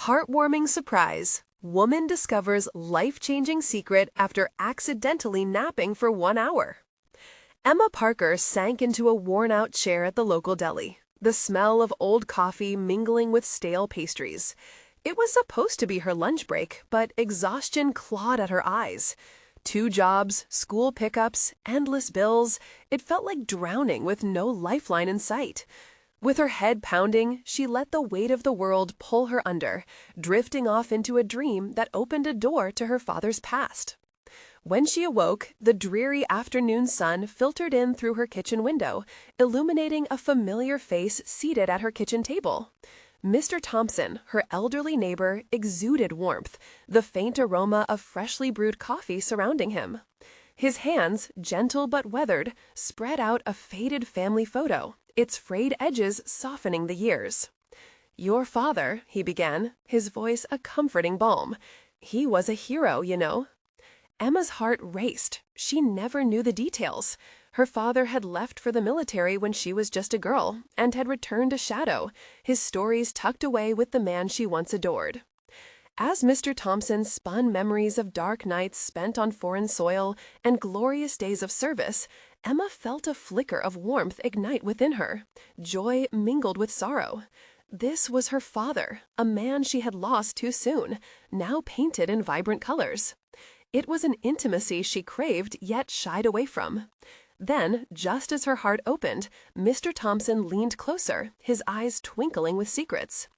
Heartwarming surprise. Woman discovers life-changing secret after accidentally napping for 1 hour. Emma Parker sank into a worn-out chair at the local deli, the smell of old coffee mingling with stale pastries. It was supposed to be her lunch break, but exhaustion clawed at her eyes. 2 jobs, school pickups, endless bills. It felt like drowning with no lifeline in sight. With her head pounding, she let the weight of the world pull her under, drifting off into a dream that opened a door to her father's past. When she awoke, the dreary afternoon sun filtered in through her kitchen window, illuminating a familiar face seated at her kitchen table. Mr. Thompson, her elderly neighbor, exuded warmth, the faint aroma of freshly brewed coffee surrounding him. His hands, gentle but weathered, spread out a faded family photo, its frayed edges softening the years. "Your father," he began, his voice a comforting balm. "He was a hero, you know." Emma's heart raced. She never knew the details. Her father had left for the military when she was just a girl, and had returned a shadow, his stories tucked away with the man she once adored. As Mr. Thompson spun memories of dark nights spent on foreign soil and glorious days of service, Emma felt a flicker of warmth ignite within her, joy mingled with sorrow. This was her father, a man she had lost too soon, now painted in vibrant colors. It was an intimacy she craved yet shied away from. Then, just as her heart opened, Mr. Thompson leaned closer, his eyes twinkling with secrets.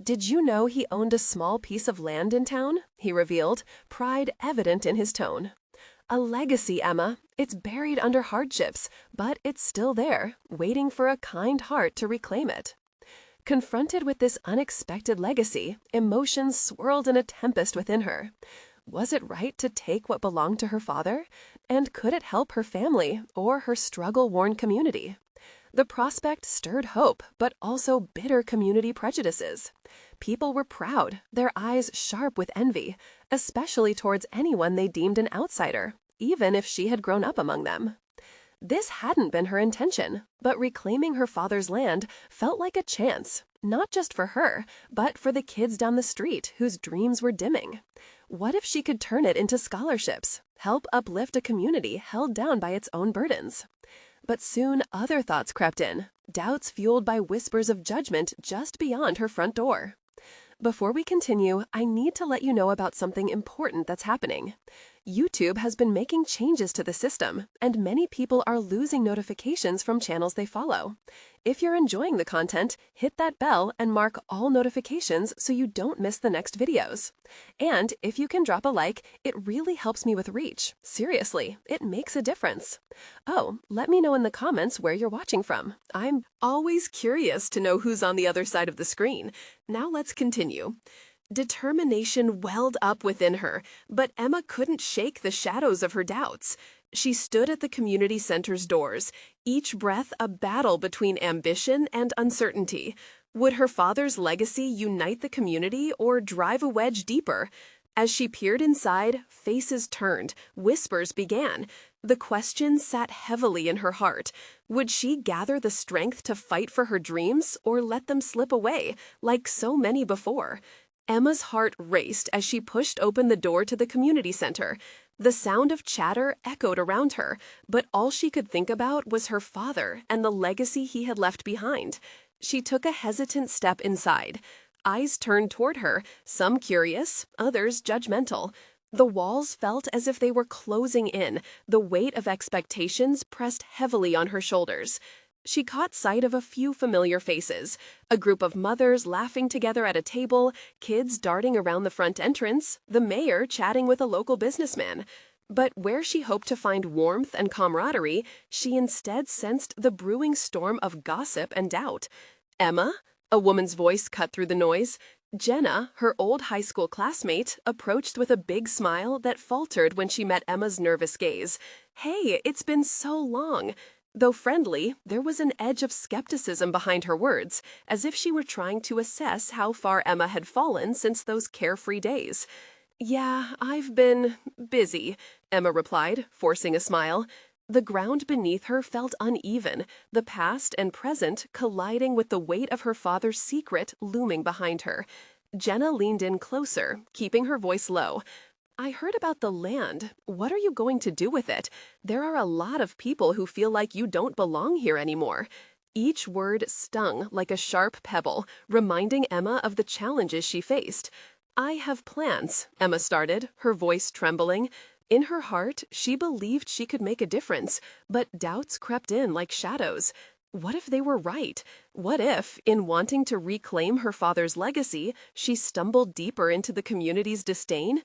"Did you know he owned a small piece of land in town?" he revealed, pride evident in his tone. "A legacy, Emma. It's buried under hardships, but it's still there, waiting for a kind heart to reclaim it." Confronted with this unexpected legacy, emotions swirled in a tempest within her. Was it right to take what belonged to her father? And could it help her family or her struggle-worn community? The prospect stirred hope, but also bitter community prejudices. People were proud, their eyes sharp with envy, especially towards anyone they deemed an outsider, even if she had grown up among them. This hadn't been her intention, but reclaiming her father's land felt like a chance, not just for her, but for the kids down the street whose dreams were dimming. What if she could turn it into scholarships, help uplift a community held down by its own burdens? But soon other thoughts crept in, doubts fueled by whispers of judgment just beyond her front door. Before we continue, I need to let you know about something important that's happening. YouTube has been making changes to the system, and many people are losing notifications from channels they follow. If you're enjoying the content, hit that bell and mark all notifications so you don't miss the next videos. And if you can drop a like, it really helps me with reach. Seriously, it makes a difference. Oh, let me know in the comments where you're watching from. I'm always curious to know who's on the other side of the screen. Now let's continue. Determination welled up within her, but Emma couldn't shake the shadows of her doubts. She stood at the community center's doors, each breath a battle between ambition and uncertainty. Would her father's legacy unite the community or drive a wedge deeper? As she peered inside, faces turned, whispers began. The question sat heavily in her heart. Would she gather the strength to fight for her dreams or let them slip away, like so many before? Emma's heart raced as she pushed open the door to the community center. The sound of chatter echoed around her, but all she could think about was her father and the legacy he had left behind. She took a hesitant step inside. Eyes turned toward her, some curious, others judgmental. The walls felt as if they were closing in, the weight of expectations pressed heavily on her shoulders. She caught sight of a few familiar faces, a group of mothers laughing together at a table, kids darting around the front entrance, the mayor chatting with a local businessman. But where she hoped to find warmth and camaraderie, she instead sensed the brewing storm of gossip and doubt. "Emma?" A woman's voice cut through the noise. Jenna, her old high school classmate, approached with a big smile that faltered when she met Emma's nervous gaze. "Hey, it's been so long." Though friendly, there was an edge of skepticism behind her words, as if she were trying to assess how far Emma had fallen since those carefree days. "Yeah, I've been busy," Emma replied, forcing a smile. The ground beneath her felt uneven, the past and present colliding with the weight of her father's secret looming behind her. Jenna leaned in closer, keeping her voice low. I heard about the land. What are you going to do with it? There are a lot of people who feel like you don't belong here anymore. Each word stung like a sharp pebble, reminding Emma of the challenges she faced. I have plans, Emma started, her voice trembling. In her heart, she believed she could make a difference, but doubts crept in like shadows. What if they were right? What if, in wanting to reclaim her father's legacy, she stumbled deeper into the community's disdain?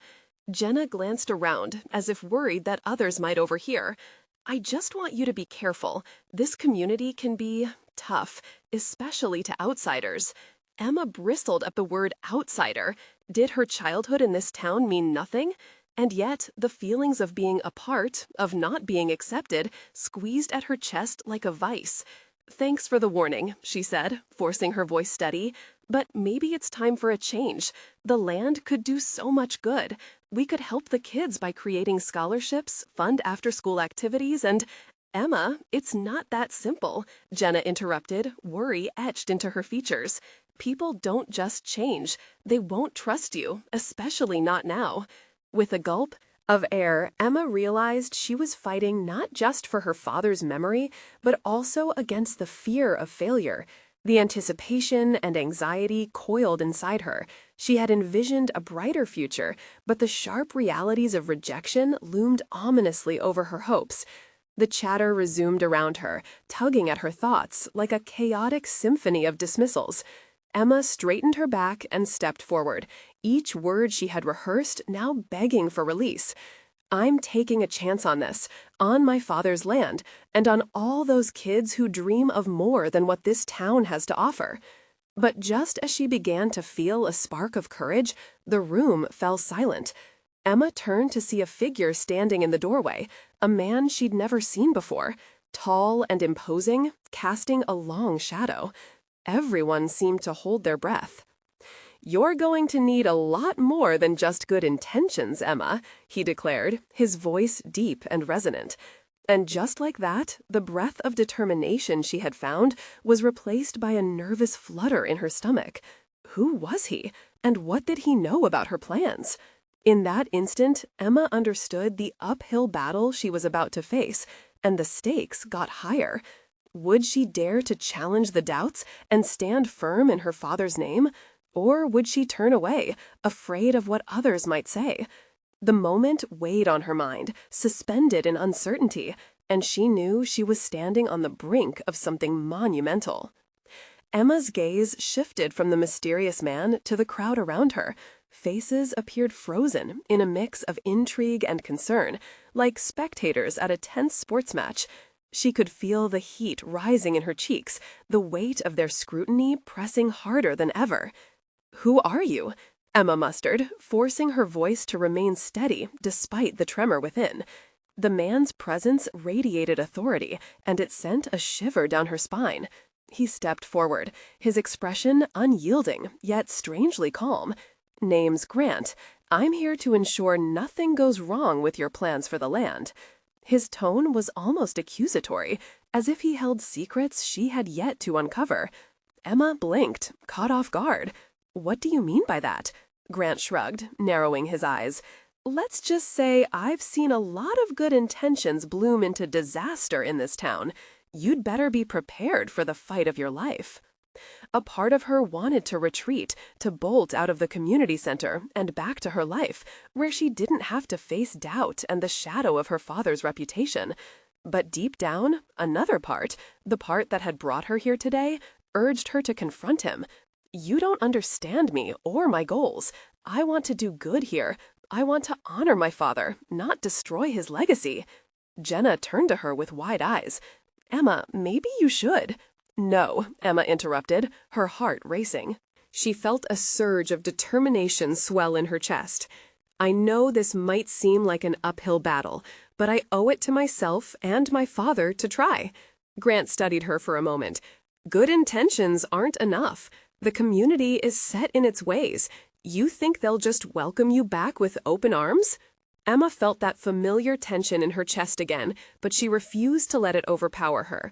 Jenna glanced around, as if worried that others might overhear. I just want you to be careful. This community can be tough, especially to outsiders. Emma bristled at the word outsider. Did her childhood in this town mean nothing? And yet, the feelings of being apart, of not being accepted, squeezed at her chest like a vice. Thanks for the warning, she said, forcing her voice steady. But maybe it's time for a change. The land could do so much good. We could help the kids by creating scholarships, fund after-school activities, and— Emma, it's not that simple, Jenna interrupted, worry etched into her features. People don't just change. They won't trust you, especially not now. With a gulp of air, Emma realized she was fighting not just for her father's memory, but also against the fear of failure. The anticipation and anxiety coiled inside her. She had envisioned a brighter future, but the sharp realities of rejection loomed ominously over her hopes. The chatter resumed around her, tugging at her thoughts like a chaotic symphony of dismissals. Emma straightened her back and stepped forward, each word she had rehearsed now begging for release. I'm taking a chance on this, on my father's land, and on all those kids who dream of more than what this town has to offer. But just as she began to feel a spark of courage, the room fell silent. Emma turned to see a figure standing in the doorway, a man she'd never seen before, tall and imposing, casting a long shadow. Everyone seemed to hold their breath. You're going to need a lot more than just good intentions, Emma, he declared, his voice deep and resonant. And just like that, the breath of determination she had found was replaced by a nervous flutter in her stomach. Who was he? And what did he know about her plans? In that instant, Emma understood the uphill battle she was about to face, and the stakes got higher. Would she dare to challenge the doubts and stand firm in her father's name? Or would she turn away, afraid of what others might say? The moment weighed on her mind, suspended in uncertainty, and she knew she was standing on the brink of something monumental. Emma's gaze shifted from the mysterious man to the crowd around her. Faces appeared frozen in a mix of intrigue and concern, like spectators at a tense sports match. She could feel the heat rising in her cheeks, the weight of their scrutiny pressing harder than ever. Who are you? Emma mustered, forcing her voice to remain steady despite the tremor within. The man's presence radiated authority, and it sent a shiver down her spine. He stepped forward, his expression unyielding, yet strangely calm. Name's Grant. I'm here to ensure nothing goes wrong with your plans for the land. His tone was almost accusatory, as if he held secrets she had yet to uncover. Emma blinked, caught off guard. What do you mean by that? Grant shrugged, narrowing his eyes. Let's just say I've seen a lot of good intentions bloom into disaster in this town. You'd better be prepared for the fight of your life. A part of her wanted to retreat, to bolt out of the community center and back to her life, where she didn't have to face doubt and the shadow of her father's reputation. But deep down, another part, the part that had brought her here today, urged her to confront him. You don't understand me or my goals. I want to do good here. I want to honor my father, not destroy his legacy. Jenna turned to her with wide eyes. Emma, maybe you should. No, Emma interrupted, her heart racing. She felt a surge of determination swell in her chest. I know this might seem like an uphill battle, but I owe it to myself and my father to try. Grant studied her for a moment. Good intentions aren't enough. The community is set in its ways. You think they'll just welcome you back with open arms? Emma felt that familiar tension in her chest again, but she refused to let it overpower her.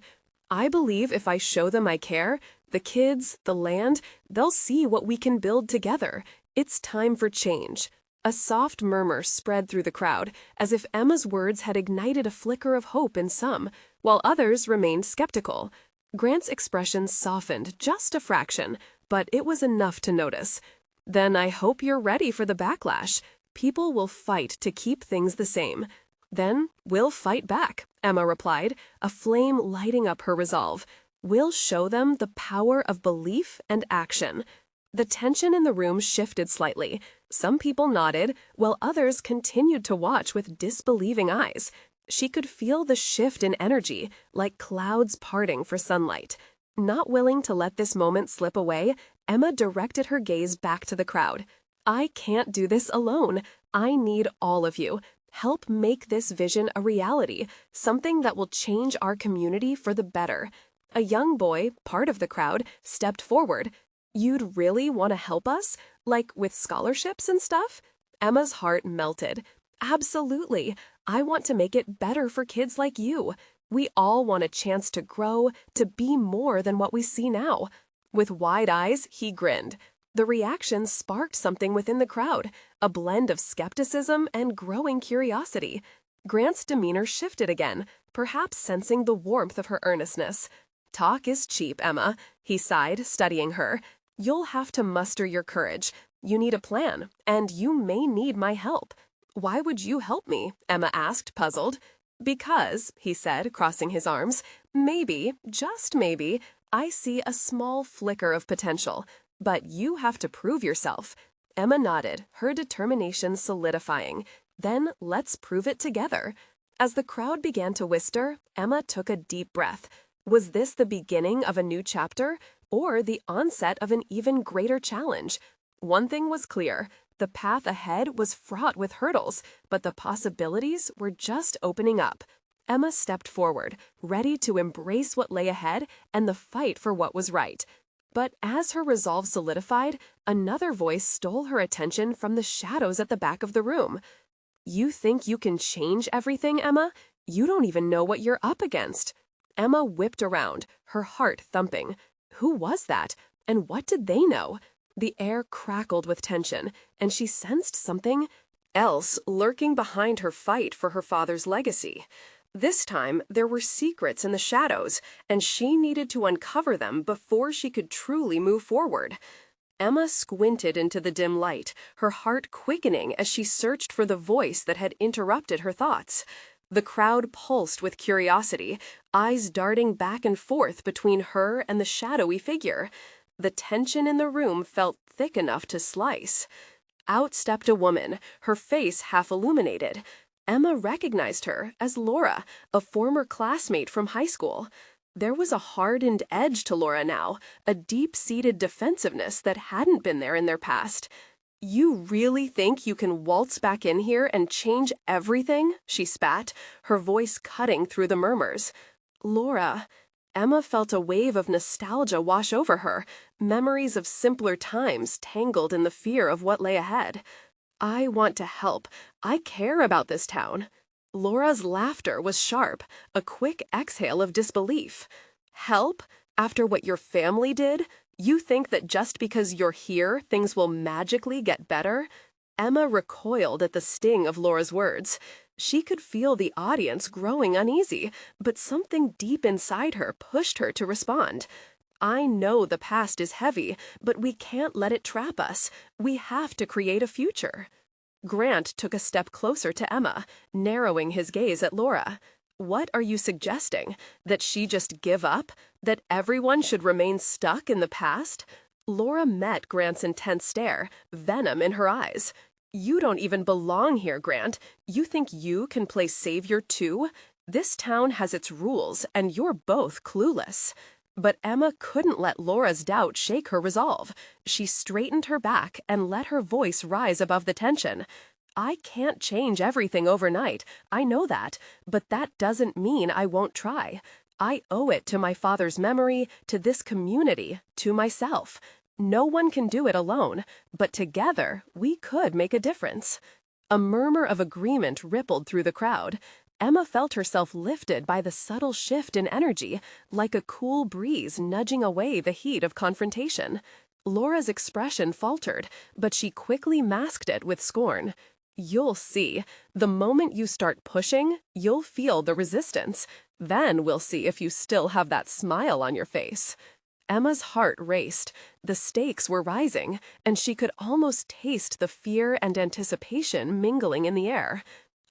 I believe if I show them I care, the kids, the land, they'll see what we can build together. It's time for change. A soft murmur spread through the crowd, as if Emma's words had ignited a flicker of hope in some, while others remained skeptical. Grant's expression softened just a fraction, but it was enough to notice. Then I hope you're ready for the backlash. People will fight to keep things the same. Then we'll fight back, Emma replied, a flame lighting up her resolve. We'll show them the power of belief and action. The tension in the room shifted slightly. Some people nodded, while others continued to watch with disbelieving eyes. She could feel the shift in energy, like clouds parting for sunlight. Not willing to let this moment slip away, Emma directed her gaze back to the crowd. I can't do this alone. I need all of you. Help make this vision a reality, something that will change our community for the better. A young boy, part of the crowd, stepped forward. You'd really want to help us? Like with scholarships and stuff? Emma's heart melted. Absolutely. I want to make it better for kids like you. We all want a chance to grow, to be more than what we see now. With wide eyes, he grinned. The reaction sparked something within the crowd, a blend of skepticism and growing curiosity. Grant's demeanor shifted again, perhaps sensing the warmth of her earnestness. Talk is cheap, Emma, he sighed, studying her. You'll have to muster your courage. You need a plan, and you may need my help. Why would you help me? Emma asked, puzzled. Because, he said, crossing his arms, maybe, just maybe, I see a small flicker of potential. But you have to prove yourself. Emma nodded, her determination solidifying. Then let's prove it together. As the crowd began to whisper, Emma took a deep breath. Was this the beginning of a new chapter, or the onset of an even greater challenge? One thing was clear. The path ahead was fraught with hurdles, but the possibilities were just opening up. Emma stepped forward, ready to embrace what lay ahead and the fight for what was right. But as her resolve solidified, another voice stole her attention from the shadows at the back of the room. You think you can change everything, Emma? You don't even know what you're up against. Emma whipped around, her heart thumping. Who was that? And what did they know? The air crackled with tension, and she sensed something else lurking behind her fight for her father's legacy. This time, there were secrets in the shadows, and she needed to uncover them before she could truly move forward. Emma squinted into the dim light, her heart quickening as she searched for the voice that had interrupted her thoughts. The crowd pulsed with curiosity, eyes darting back and forth between her and the shadowy figure. The tension in the room felt thick enough to slice. Out stepped a woman, her face half illuminated. Emma recognized her as Laura, a former classmate from high school. There was a hardened edge to Laura now, a deep-seated defensiveness that hadn't been there in their past. You really think you can waltz back in here and change everything? She spat, her voice cutting through the murmurs. Laura. Emma felt a wave of nostalgia wash over her, memories of simpler times tangled in the fear of what lay ahead. I want to help. I care about this town. Laura's laughter was sharp, a quick exhale of disbelief. Help? After what your family did? You think that just because you're here, things will magically get better? Emma recoiled at the sting of Laura's words. She could feel the audience growing uneasy, but something deep inside her pushed her to respond. I know the past is heavy, but we can't let it trap us. We have to create a future. Grant took a step closer to Emma, narrowing his gaze at Laura. What are you suggesting? That she just give up? That everyone should remain stuck in the past? Laura met Grant's intense stare, venom in her eyes. You don't even belong here, Grant. You think you can play savior too? This town has its rules, and you're both clueless. But Emma couldn't let Laura's doubt shake her resolve. She straightened her back and let her voice rise above the tension. I can't change everything overnight, I know that, but that doesn't mean I won't try. I owe it to my father's memory, to this community, to myself. No one can do it alone, but together we could make a difference. A murmur of agreement rippled through the crowd. Emma felt herself lifted by the subtle shift in energy, like a cool breeze nudging away the heat of confrontation. Laura's expression faltered, but she quickly masked it with scorn. "You'll see. The moment you start pushing, you'll feel the resistance. Then we'll see if you still have that smile on your face." Emma's heart raced. The stakes were rising, and she could almost taste the fear and anticipation mingling in the air.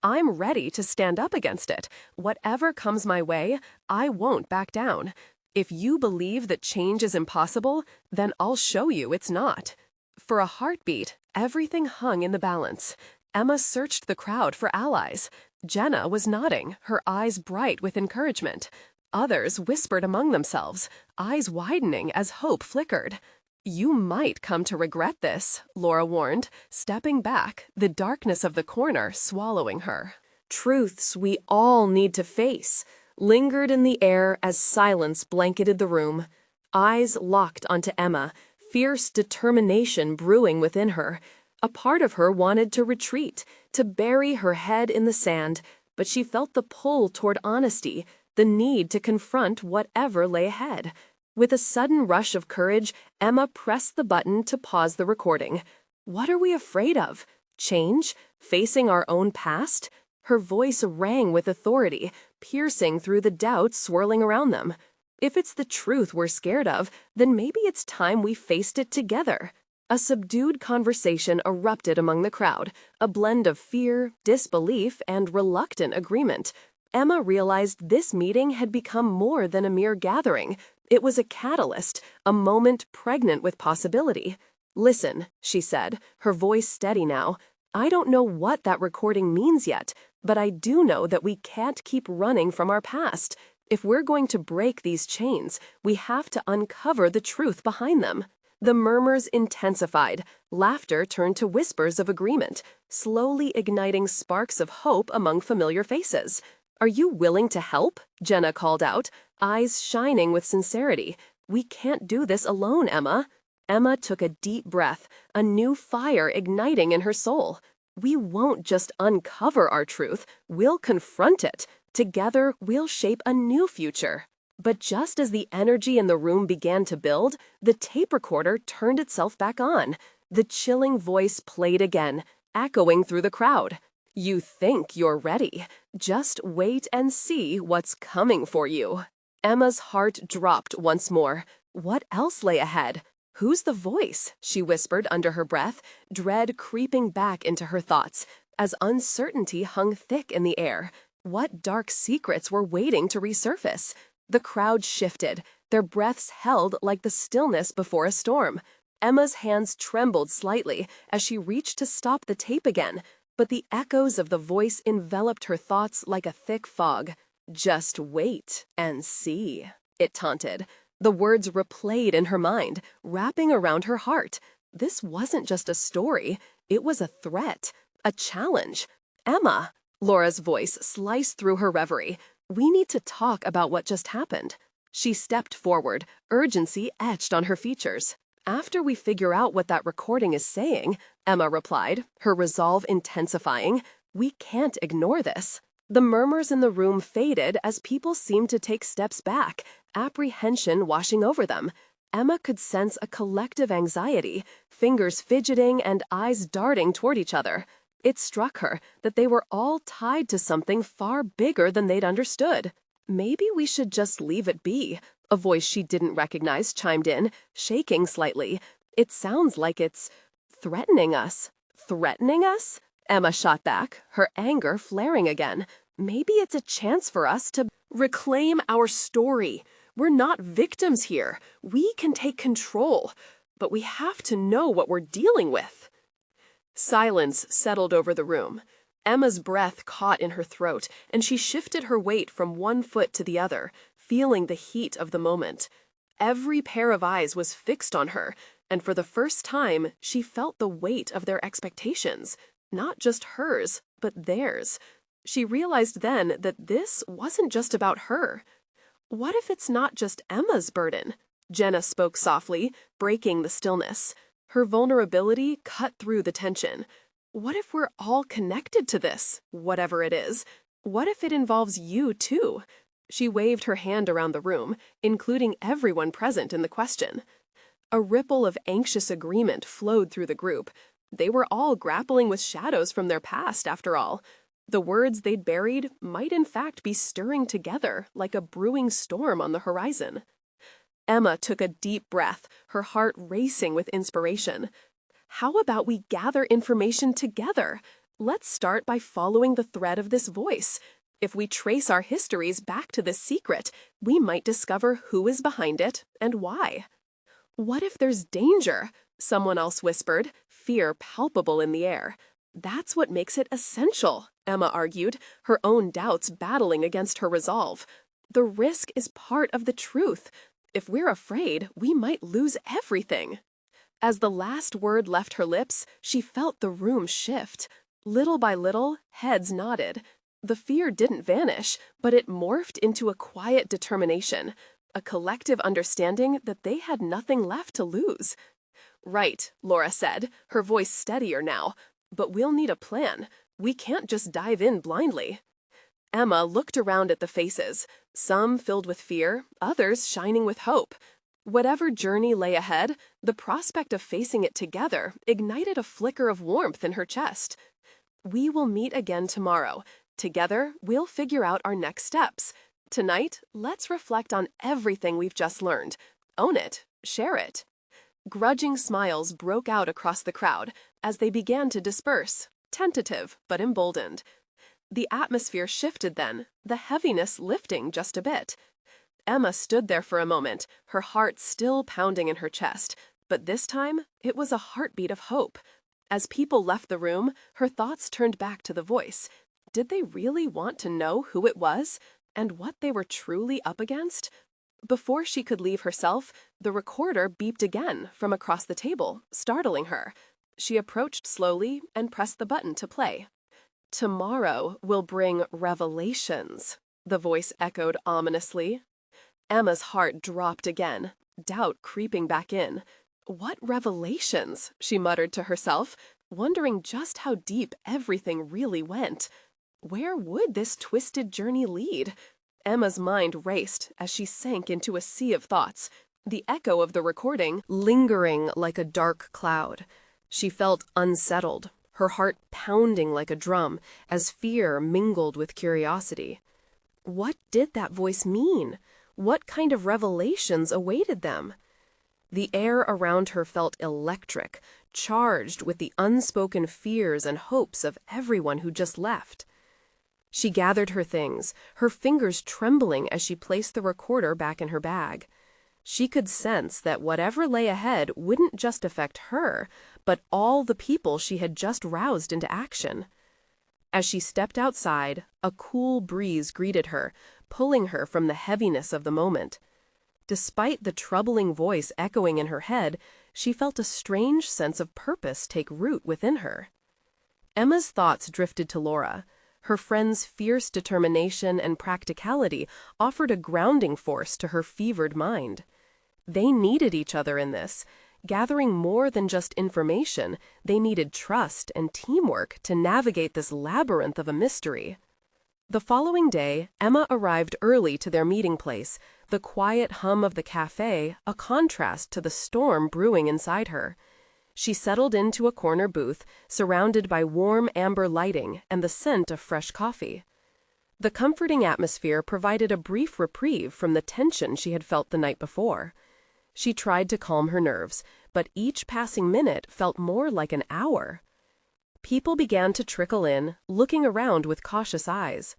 "I'm ready to stand up against it. Whatever comes my way, I won't back down. If you believe that change is impossible, then I'll show you it's not." For a heartbeat, everything hung in the balance. Emma searched the crowd for allies. Jenna was nodding, her eyes bright with encouragement. Others whispered among themselves, eyes widening as hope flickered. "You might come to regret this," Laura warned, stepping back, the darkness of the corner swallowing her. Truths we all need to face lingered in the air as silence blanketed the room. Eyes locked onto Emma, fierce determination brewing within her. A part of her wanted to retreat, to bury her head in the sand, but she felt the pull toward honesty, the need to confront whatever lay ahead. With a sudden rush of courage, Emma pressed the button to pause the recording. What are we afraid of? Change? Facing our own past? Her voice rang with authority, piercing through the doubts swirling around them. If it's the truth we're scared of, then maybe it's time we faced it together. A subdued conversation erupted among the crowd, a blend of fear, disbelief, and reluctant agreement. Emma realized this meeting had become more than a mere gathering. It was a catalyst, a moment pregnant with possibility. "Listen," she said, her voice steady now. "I don't know what that recording means yet, but I do know that we can't keep running from our past. If we're going to break these chains, we have to uncover the truth behind them." The murmurs intensified. Laughter turned to whispers of agreement, slowly igniting sparks of hope among familiar faces. "Are you willing to help?" Jenna called out, eyes shining with sincerity. "We can't do this alone, Emma." Emma took a deep breath, a new fire igniting in her soul. "We won't just uncover our truth, we'll confront it. Together, we'll shape a new future." But just as the energy in the room began to build, the tape recorder turned itself back on. The chilling voice played again, echoing through the crowd. "You think you're ready. Just wait and see what's coming for you." Emma's heart dropped once more. What else lay ahead? "Who's the voice?" she whispered under her breath, dread creeping back into her thoughts, as uncertainty hung thick in the air. What dark secrets were waiting to resurface? The crowd shifted, their breaths held like the stillness before a storm. Emma's hands trembled slightly as she reached to stop the tape again, but the echoes of the voice enveloped her thoughts like a thick fog. "Just wait and see," it taunted. The words replayed in her mind, wrapping around her heart. This wasn't just a story, it was a threat, a challenge. "Emma," Laura's voice sliced through her reverie. "We need to talk about what just happened." She stepped forward, urgency etched on her features. "After we figure out what that recording is saying," Emma replied, her resolve intensifying, "we can't ignore this." The murmurs in the room faded as people seemed to take steps back, apprehension washing over them. Emma could sense a collective anxiety, fingers fidgeting and eyes darting toward each other. It struck her that they were all tied to something far bigger than they'd understood. "Maybe we should just leave it be," a voice she didn't recognize chimed in, shaking slightly. "It sounds like it's threatening us." "Threatening us?" Emma shot back, her anger flaring again. "Maybe it's a chance for us to reclaim our story. We're not victims here. We can take control, but we have to know what we're dealing with." Silence settled over the room. Emma's breath caught in her throat, and she shifted her weight from one foot to the other, feeling the heat of the moment. Every pair of eyes was fixed on her, and for the first time, she felt the weight of their expectations. Not just hers, but theirs. She realized then that this wasn't just about her. "What if it's not just Emma's burden?" Jenna spoke softly, breaking the stillness. Her vulnerability cut through the tension. "What if we're all connected to this, whatever it is? What if it involves you, too? She waved her hand around the room, including everyone present in the question. A ripple of anxious agreement flowed through the group. They were all grappling with shadows from their past, after all. The words they'd buried might in fact be stirring together like a brewing storm on the horizon. Emma took a deep breath, her heart racing with inspiration. How about we gather information together? Let's start by following the thread of this voice. If we trace our histories back to this secret, we might discover who is behind it and why. What if there's danger? Someone else whispered, fear palpable in the air. That's what makes it essential, Emma argued, her own doubts battling against her resolve. The risk is part of the truth. If we're afraid, we might lose everything. As the last word left her lips, she felt the room shift. Little by little, heads nodded. The fear didn't vanish, but it morphed into a quiet determination, a collective understanding that they had nothing left to lose. Right, Laura said, her voice steadier now. But we'll need a plan. We can't just dive in blindly. Emma looked around at the faces, some filled with fear, others shining with hope. Whatever journey lay ahead, the prospect of facing it together ignited a flicker of warmth in her chest. We will meet again tomorrow. Together, we'll figure out our next steps. Tonight, let's reflect on everything we've just learned. Own it. Share it. Grudging smiles broke out across the crowd as they began to disperse, tentative but emboldened. The atmosphere shifted then, the heaviness lifting just a bit. Emma stood there for a moment, her heart still pounding in her chest, but this time it was a heartbeat of hope. As people left the room, her thoughts turned back to the voice. Did they really want to know who it was and what they were truly up against? Before she could leave herself, the recorder beeped again from across the table, startling her. She approached slowly and pressed the button to play. Tomorrow will bring revelations, the voice echoed ominously. Emma's heart dropped again, doubt creeping back in. What revelations? She muttered to herself, wondering just how deep everything really went. Where would this twisted journey lead? Emma's mind raced as she sank into a sea of thoughts, the echo of the recording lingering like a dark cloud. She felt unsettled, her heart pounding like a drum as fear mingled with curiosity. What did that voice mean? What kind of revelations awaited them? The air around her felt electric, charged with the unspoken fears and hopes of everyone who just left. She gathered her things, her fingers trembling as she placed the recorder back in her bag. She could sense that whatever lay ahead wouldn't just affect her, but all the people she had just roused into action. As she stepped outside, a cool breeze greeted her, pulling her from the heaviness of the moment. Despite the troubling voice echoing in her head, she felt a strange sense of purpose take root within her. Emma's thoughts drifted to Laura. Her friend's fierce determination and practicality offered a grounding force to her fevered mind. They needed each other in this. Gathering more than just information, they needed trust and teamwork to navigate this labyrinth of a mystery. The following day, Emma arrived early to their meeting place, the quiet hum of the cafe a contrast to the storm brewing inside her. She settled into a corner booth, surrounded by warm amber lighting and the scent of fresh coffee. The comforting atmosphere provided a brief reprieve from the tension she had felt the night before. She tried to calm her nerves, but each passing minute felt more like an hour. People began to trickle in, looking around with cautious eyes.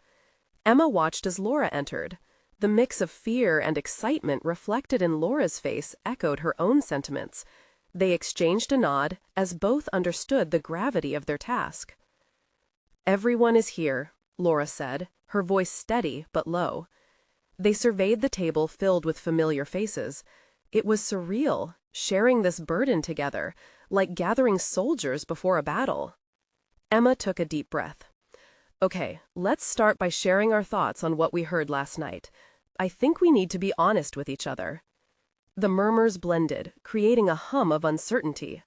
Emma watched as Laura entered. The mix of fear and excitement reflected in Laura's face echoed her own sentiments. They exchanged a nod as both understood the gravity of their task. "Everyone is here," Laura said, her voice steady but low. They surveyed the table filled with familiar faces. It was surreal, sharing this burden together, like gathering soldiers before a battle. Emma took a deep breath. "Okay, let's start by sharing our thoughts on what we heard last night. I think we need to be honest with each other." The murmurs blended, creating a hum of uncertainty.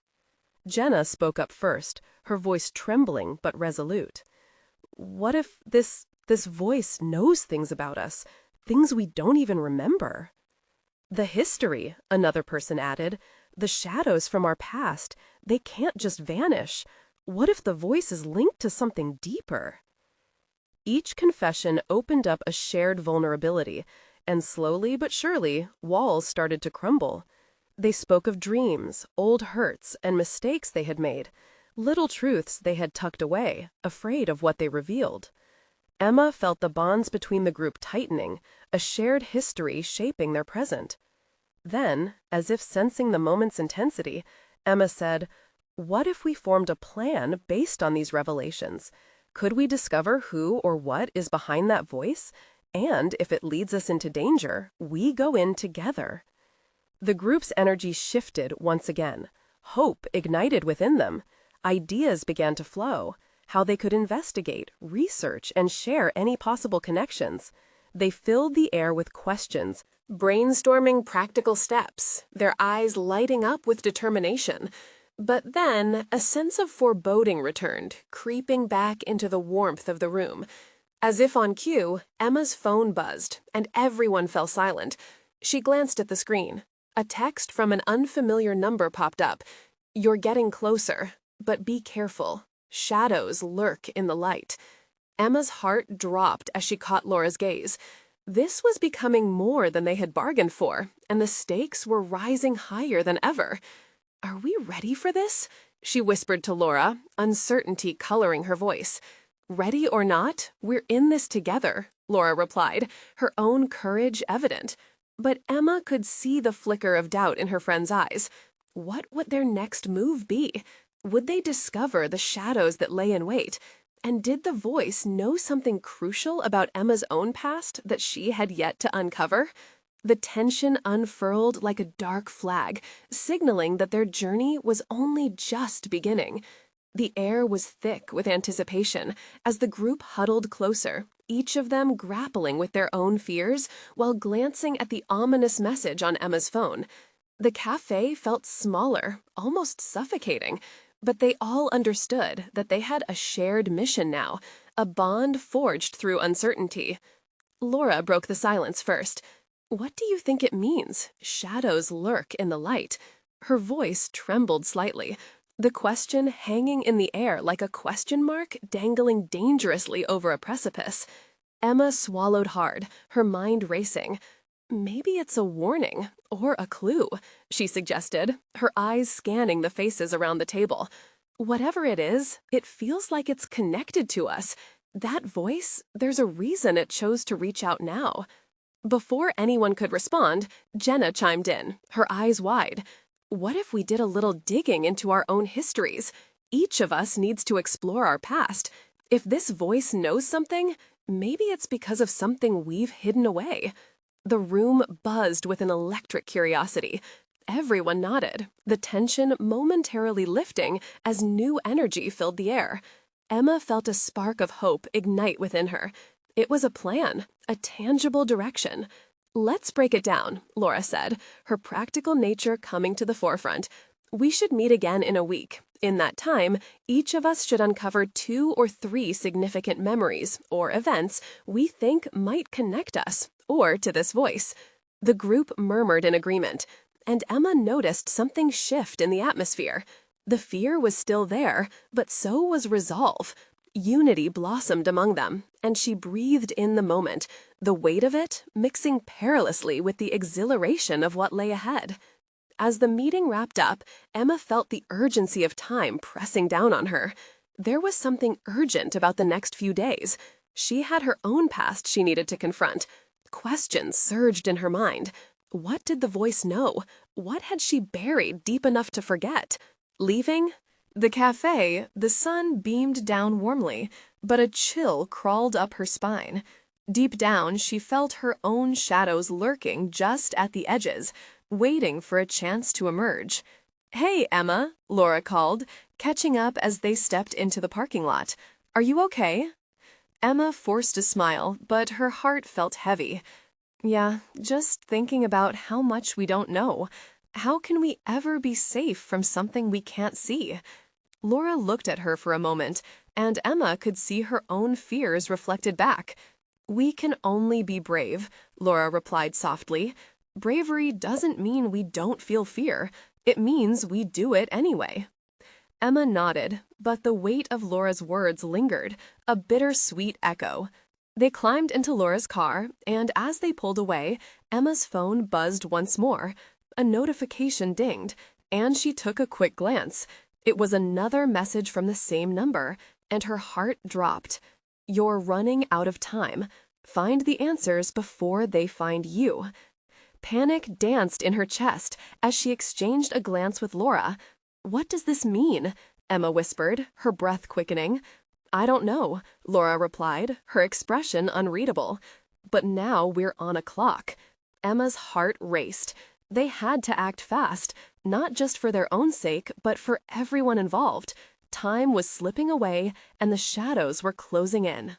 Jenna spoke up first, her voice trembling but resolute. "What if this This voice knows things about us, things we don't even remember. The history, another person added, the shadows from our past, they can't just vanish. What if the voice is linked to something deeper? Each confession opened up a shared vulnerability, and slowly but surely, walls started to crumble. They spoke of dreams, old hurts, and mistakes they had made, little truths they had tucked away, afraid of what they revealed. Emma felt the bonds between the group tightening, a shared history shaping their present. Then, as if sensing the moment's intensity, Emma said, "What if we formed a plan based on these revelations? Could we discover who or what is behind that voice? And if it leads us into danger, we go in together." The group's energy shifted once again. Hope ignited within them. Ideas began to flow, how they could investigate, research, and share any possible connections. They filled the air with questions, brainstorming practical steps, their eyes lighting up with determination. But then a sense of foreboding returned, creeping back into the warmth of the room. As if on cue, Emma's phone buzzed, and everyone fell silent. She glanced at the screen. A text from an unfamiliar number popped up. "You're getting closer, but be careful. Shadows lurk in the light." Emma's heart dropped as she caught Laura's gaze. This was becoming more than they had bargained for, and the stakes were rising higher than ever. "Are we ready for this?" she whispered to Laura, uncertainty coloring her voice. "Ready or not, we're in this together," Laura replied, her own courage evident. But Emma could see the flicker of doubt in her friend's eyes. What would their next move be? Would they discover the shadows that lay in wait? And did the voice know something crucial about Emma's own past that she had yet to uncover? The tension unfurled like a dark flag, signaling that their journey was only just beginning. The air was thick with anticipation as the group huddled closer, each of them grappling with their own fears while glancing at the ominous message on Emma's phone. The cafe felt smaller, almost suffocating, but they all understood that they had a shared mission now, a bond forged through uncertainty. Laura broke the silence first. "What do you think it means? Shadows lurk in the light." Her voice trembled slightly, the question hanging in the air like a question mark dangling dangerously over a precipice. Emma swallowed hard, her mind racing. "Maybe it's a warning, or a clue," she suggested, her eyes scanning the faces around the table. "Whatever it is, it feels like it's connected to us. That voice, there's a reason it chose to reach out now." Before anyone could respond, Jenna chimed in, her eyes wide. "What if we did a little digging into our own histories? Each of us needs to explore our past. If this voice knows something, maybe it's because of something we've hidden away." The room buzzed with an electric curiosity. Everyone nodded, the tension momentarily lifting as new energy filled the air. Emma felt a spark of hope ignite within her. It was a plan, a tangible direction. "Let's break it down," Laura said, her practical nature coming to the forefront. "We should meet again in a week. In that time, each of us should uncover 2 or 3 significant memories or events we think might connect us, or to this voice." The group murmured in agreement, and Emma noticed something shift in the atmosphere. The fear was still there, but so was resolve. Unity blossomed among them, and she breathed in the moment, the weight of it mixing perilously with the exhilaration of what lay ahead. As the meeting wrapped up, Emma felt the urgency of time pressing down on her. There was something urgent about the next few days. She had her own past she needed to confront. Questions surged in her mind. What did the voice know? What had she buried deep enough to forget? Leaving the cafe, the sun beamed down warmly, but a chill crawled up her spine. Deep down, she felt her own shadows lurking just at the edges, waiting for a chance to emerge. "Hey, Emma," Laura called, catching up as they stepped into the parking lot. "Are you okay?" Emma forced a smile, but her heart felt heavy. "Yeah, just thinking about how much we don't know. How can we ever be safe from something we can't see?" Laura looked at her for a moment, and Emma could see her own fears reflected back. "We can only be brave," Laura replied softly. "Bravery doesn't mean we don't feel fear. It means we do it anyway." Emma nodded, but the weight of Laura's words lingered, a bittersweet echo. They climbed into Laura's car, and as they pulled away, Emma's phone buzzed once more. A notification dinged, and she took a quick glance. It was another message from the same number, and her heart dropped. "You're running out of time. Find the answers before they find you." Panic danced in her chest as she exchanged a glance with Laura. "What does this mean?" Emma whispered, her breath quickening. "I don't know," Laura replied, her expression unreadable. "But now we're on a clock." Emma's heart raced. They had to act fast, not just for their own sake, but for everyone involved. Time was slipping away, and the shadows were closing in.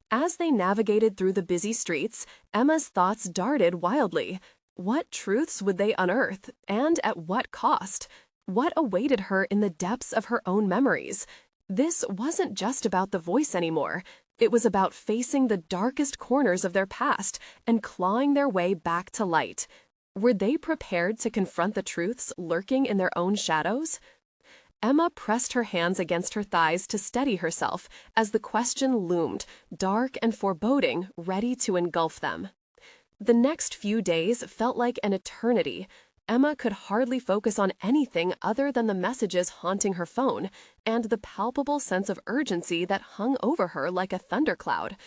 As they navigated through the busy streets, Emma's thoughts darted wildly. What truths would they unearth, and at what cost? What awaited her in the depths of her own memories? This wasn't just about the voice anymore. It was about facing the darkest corners of their past and clawing their way back to light. Were they prepared to confront the truths lurking in their own shadows? Emma pressed her hands against her thighs to steady herself as the question loomed, dark and foreboding, ready to engulf them. The next few days felt like an eternity. Emma could hardly focus on anything other than the messages haunting her phone and the palpable sense of urgency that hung over her like a thundercloud.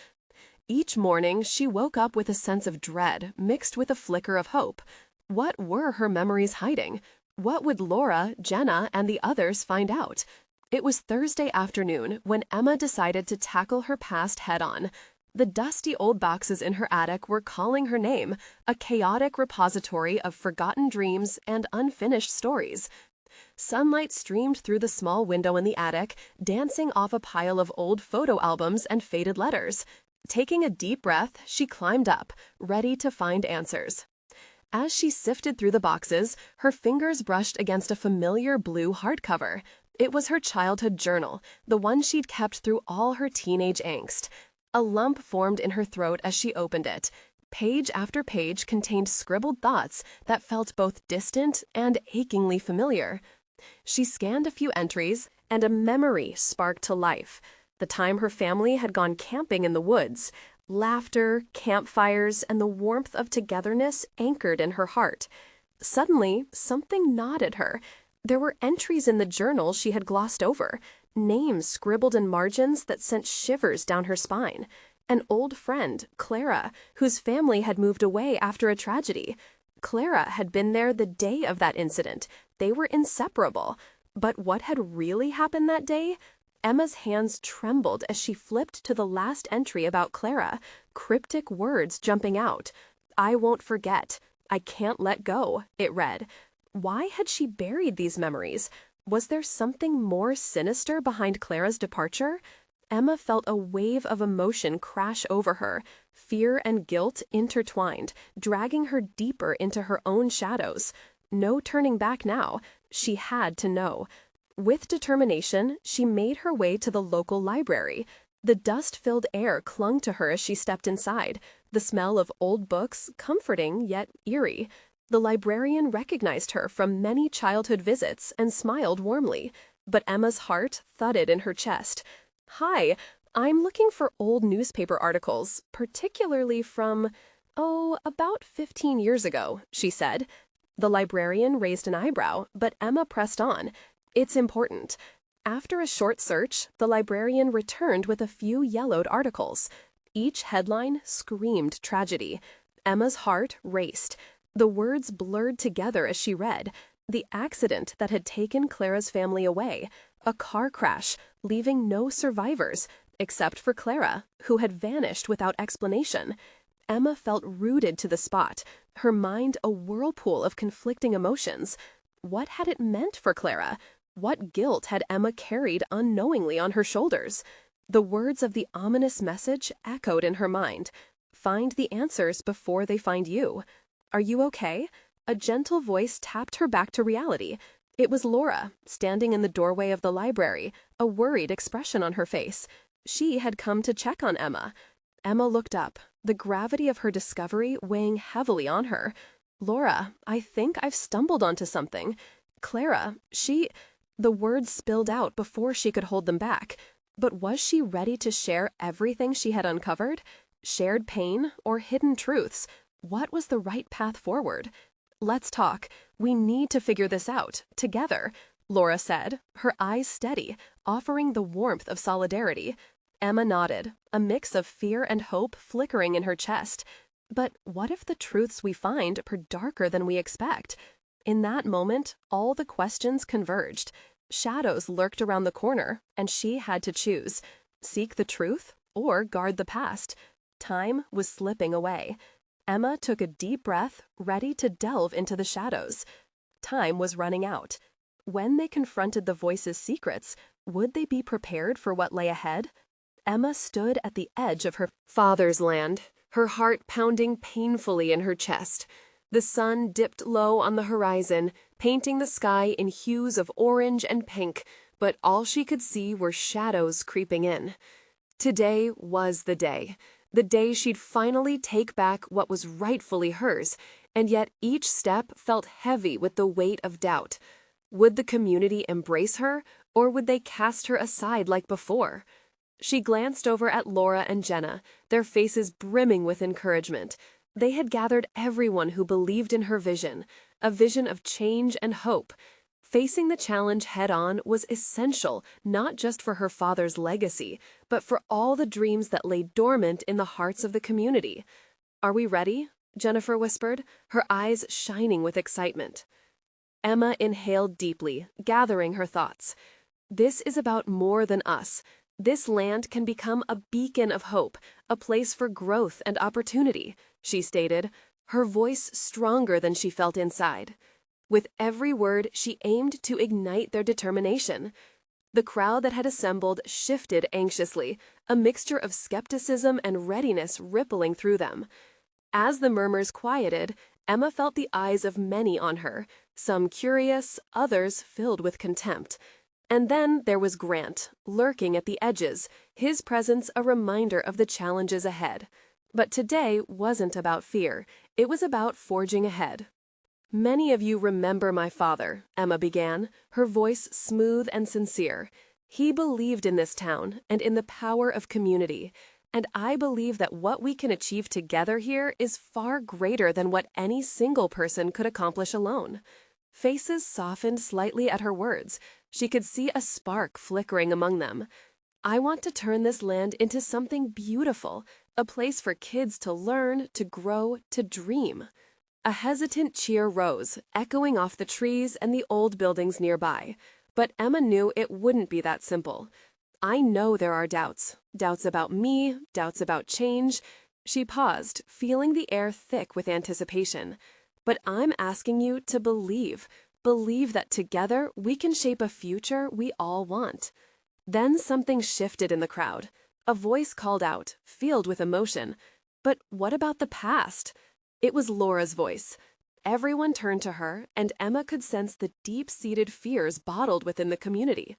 Each morning, she woke up with a sense of dread mixed with a flicker of hope. What were her memories hiding? What would Laura, Jenna, and the others find out? It was Thursday afternoon when Emma decided to tackle her past head-on. The dusty old boxes in her attic were calling her name, a chaotic repository of forgotten dreams and unfinished stories. Sunlight streamed through the small window in the attic, dancing off a pile of old photo albums and faded letters. Taking a deep breath, she climbed up, ready to find answers. As she sifted through the boxes, her fingers brushed against a familiar blue hardcover. It was her childhood journal, the one she'd kept through all her teenage angst. A lump formed in her throat as she opened it. Page after page contained scribbled thoughts that felt both distant and achingly familiar. She scanned a few entries, and a memory sparked to life. The time her family had gone camping in the woods. Laughter, campfires, and the warmth of togetherness anchored in her heart. Suddenly, something gnawed at her. There were entries in the journal she had glossed over, names scribbled in margins that sent shivers down her spine. An old friend, Clara, whose family had moved away after a tragedy. Clara had been there the day of that incident. They were inseparable. But what had really happened that day? Emma's hands trembled as she flipped to the last entry about Clara, cryptic words jumping out. "I won't forget. I can't let go," it read. Why had she buried these memories? Was there something more sinister behind Clara's departure? Emma felt a wave of emotion crash over her, fear and guilt intertwined, dragging her deeper into her own shadows. No turning back now. She had to know. With determination, she made her way to the local library. The dust-filled air clung to her as she stepped inside, the smell of old books comforting yet eerie. The librarian recognized her from many childhood visits and smiled warmly, but Emma's heart thudded in her chest. "Hi, I'm looking for old newspaper articles, particularly from, about 15 years ago," she said. The librarian raised an eyebrow, but Emma pressed on. "It's important." After a short search, the librarian returned with a few yellowed articles. Each headline screamed tragedy. Emma's heart raced. The words blurred together as she read. The accident that had taken Clara's family away. A car crash, leaving no survivors, except for Clara, who had vanished without explanation. Emma felt rooted to the spot, her mind a whirlpool of conflicting emotions. What had it meant for Clara? What guilt had Emma carried unknowingly on her shoulders? The words of the ominous message echoed in her mind. "Find the answers before they find you." "Are you okay?" A gentle voice tapped her back to reality. It was Laura, standing in the doorway of the library, a worried expression on her face. She had come to check on Emma. Emma looked up, the gravity of her discovery weighing heavily on her. "Laura, I think I've stumbled onto something. Clara, The words spilled out before she could hold them back. But was she ready to share everything she had uncovered? Shared pain or hidden truths? What was the right path forward? "Let's talk. We need to figure this out, together," Laura said, her eyes steady, offering the warmth of solidarity. Emma nodded, a mix of fear and hope flickering in her chest. But what if the truths we find are darker than we expect? In that moment, all the questions converged. Shadows lurked around the corner, and she had to choose: seek the truth or guard the past. Time was slipping away. Emma took a deep breath, ready to delve into the shadows. Time was running out. When they confronted the voice's secrets, would they be prepared for what lay ahead? Emma stood at the edge of her father's land, her heart pounding painfully in her chest. The sun dipped low on the horizon, painting the sky in hues of orange and pink, but all she could see were shadows creeping in. Today was the day she'd finally take back what was rightfully hers, and yet each step felt heavy with the weight of doubt. Would the community embrace her, or would they cast her aside like before? She glanced over at Laura and Jenna, their faces brimming with encouragement. They had gathered everyone who believed in her vision, a vision of change and hope. Facing the challenge head-on was essential, not just for her father's legacy, but for all the dreams that lay dormant in the hearts of the community. "Are we ready?" Jennifer whispered, her eyes shining with excitement. Emma inhaled deeply, gathering her thoughts. "This is about more than us. This land can become a beacon of hope, a place for growth and opportunity," she stated, her voice stronger than she felt inside. With every word, she aimed to ignite their determination. The crowd that had assembled shifted anxiously, a mixture of skepticism and readiness rippling through them. As the murmurs quieted, Emma felt the eyes of many on her, some curious, others filled with contempt. And then there was Grant, lurking at the edges, his presence a reminder of the challenges ahead. But today wasn't about fear, it was about forging ahead. "Many of you remember my father," Emma began, her voice smooth and sincere. "He believed in this town and in the power of community, and I believe that what we can achieve together here is far greater than what any single person could accomplish alone." Faces softened slightly at her words. She could see a spark flickering among them. "I want to turn this land into something beautiful, a place for kids to learn, to grow, to dream." A hesitant cheer rose, echoing off the trees and the old buildings nearby. But Emma knew it wouldn't be that simple. "I know there are doubts. Doubts about me, doubts about change." She paused, feeling the air thick with anticipation. "But I'm asking you to believe. Believe that together we can shape a future we all want." Then something shifted in the crowd. A voice called out, filled with emotion. "But what about the past?" It was Laura's voice. Everyone turned to her, and Emma could sense the deep-seated fears bottled within the community.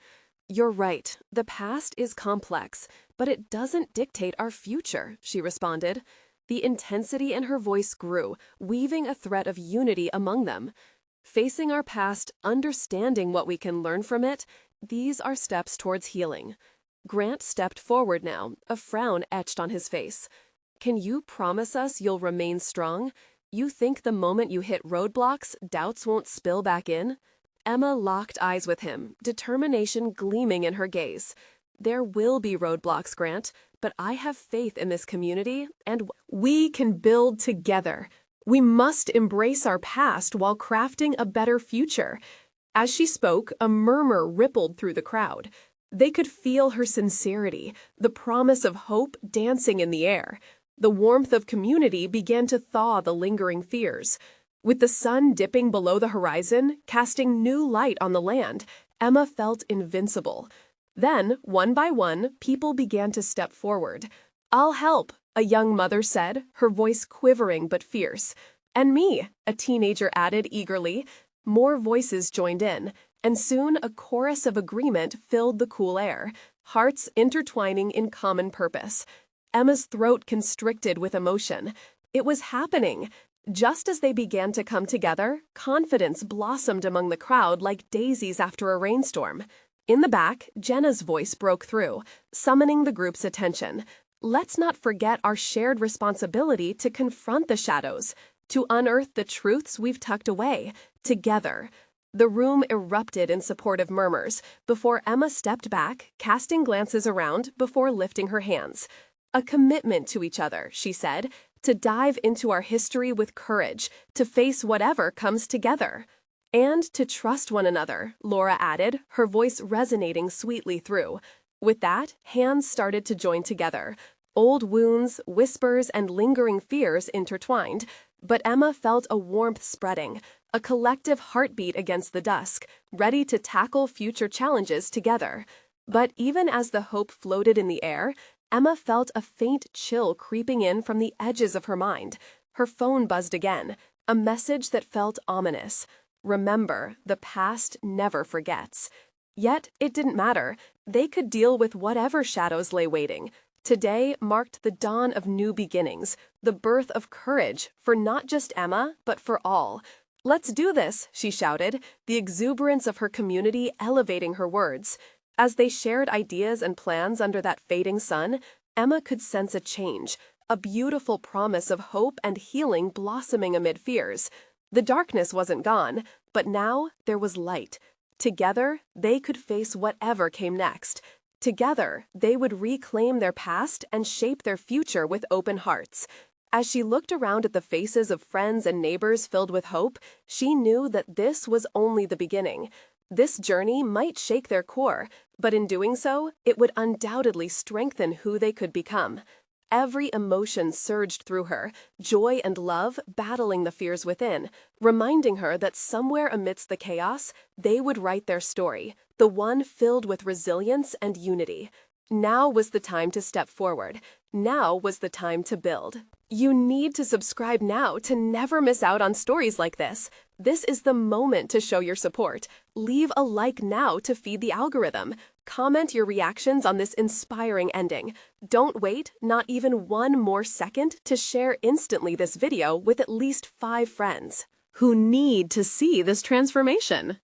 "You're right. The past is complex, but it doesn't dictate our future," she responded. The intensity in her voice grew, weaving a thread of unity among them. "Facing our past, understanding what we can learn from it, these are steps towards healing." Grant stepped forward now, a frown etched on his face. "Can you promise us you'll remain strong? You think the moment you hit roadblocks, doubts won't spill back in?" Emma locked eyes with him, determination gleaming in her gaze. "There will be roadblocks, Grant, but I have faith in this community, and we can build together. We must embrace our past while crafting a better future." As she spoke, a murmur rippled through the crowd. They could feel her sincerity, the promise of hope dancing in the air. The warmth of community began to thaw the lingering fears. With the sun dipping below the horizon, casting new light on the land, Emma felt invincible. Then, one by one, people began to step forward. "I'll help," a young mother said, her voice quivering but fierce. "And me," a teenager added eagerly. More voices joined in, and soon a chorus of agreement filled the cool air, hearts intertwining in common purpose. Emma's throat constricted with emotion. It was happening. Just as they began to come together, confidence blossomed among the crowd like daisies after a rainstorm. In the back, Jenna's voice broke through, summoning the group's attention. Let's not forget our shared responsibility to confront the shadows, to unearth the truths we've tucked away, together. The room erupted in supportive murmurs before Emma stepped back, casting glances around before lifting her hands. A commitment to each other, she said, to dive into our history with courage, to face whatever comes together. And to trust one another, Laura added, her voice resonating sweetly through. With that, hands started to join together. Old wounds, whispers, and lingering fears intertwined, but Emma felt a warmth spreading, a collective heartbeat against the dusk, ready to tackle future challenges together. But even as the hope floated in the air, Emma felt a faint chill creeping in from the edges of her mind. Her phone buzzed again, a message that felt ominous. Remember, the past never forgets. Yet it didn't matter. They could deal with whatever shadows lay waiting. Today marked the dawn of new beginnings, the birth of courage for not just Emma, but for all. "Let's do this," she shouted, the exuberance of her community elevating her words. As they shared ideas and plans under that fading sun, Emma could sense a change, a beautiful promise of hope and healing blossoming amid fears. The darkness wasn't gone, but now there was light. Together, they could face whatever came next. Together, they would reclaim their past and shape their future with open hearts. As she looked around at the faces of friends and neighbors filled with hope, she knew that this was only the beginning. This journey might shake their core, but in doing so, it would undoubtedly strengthen who they could become. Every emotion surged through her, joy and love battling the fears within, reminding her that somewhere amidst the chaos, they would write their story, the one filled with resilience and unity. Now was the time to step forward. Now was the time to build. You need to subscribe now to never miss out on stories like this. This is the moment to show your support. Leave a like now to feed the algorithm. Comment your reactions on this inspiring ending. Don't wait, not even one more second, to share instantly this video with at least 5 friends who need to see this transformation.